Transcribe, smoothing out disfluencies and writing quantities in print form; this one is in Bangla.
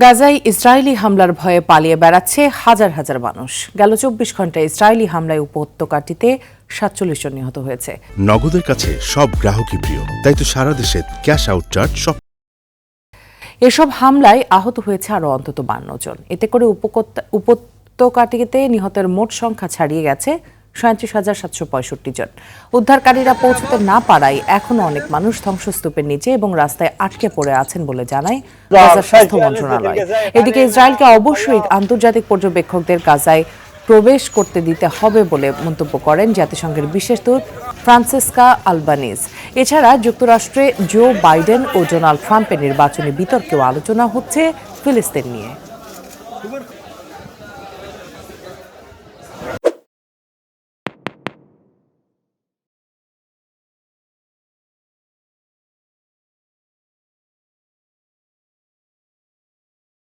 গাজায় ইসরায়েলি হামলার ভয়ে পালিয়ে বেড়াচ্ছে হাজার হাজার মানুষ। গেল ২৪ ঘন্টায় ইসরায়েলি হামলায় উপত্যকাটিতে ৪৭ জন নিহত হয়েছে। নগদের কাছে সব গ্রাহকই প্রিয়, তাই তো সারা দেশে ক্যাশ আউট চার্জ সব। এসব হামলায় আহত হয়েছে আরও অন্তত ৫২ জন। এতে করে উপত্যকাটিতে নিহতের মোট সংখ্যা ছাড়িয়ে গেছে ৩৭,৭৬৫ জন। উদ্ধারকারীরা পৌঁছতে না পারায় এখনো অনেক মানুষ ধ্বংসস্তূপের নিচে এবং রাস্তায় আটকে পড়ে আছেন বলে জানায় গাজার স্বাস্থ্য মন্ত্রণালয়। এদিকে ইসরায়েলকে অবশ্যই আন্তর্জাতিক পর্যবেক্ষকদের গাজায় প্রবেশ করতে দিতে হবে বলে মন্তব্য করেন জাতিসংঘের বিশেষ দূত ফ্রান্সিস্কা আলবানিজ। এছাড়া যুক্তরাষ্ট্রে জো বাইডেন ও ডোনাল্ড ট্রাম্পের নির্বাচনী বিতর্কেও আলোচনা হচ্ছে ফিলিস্তিন নিয়ে।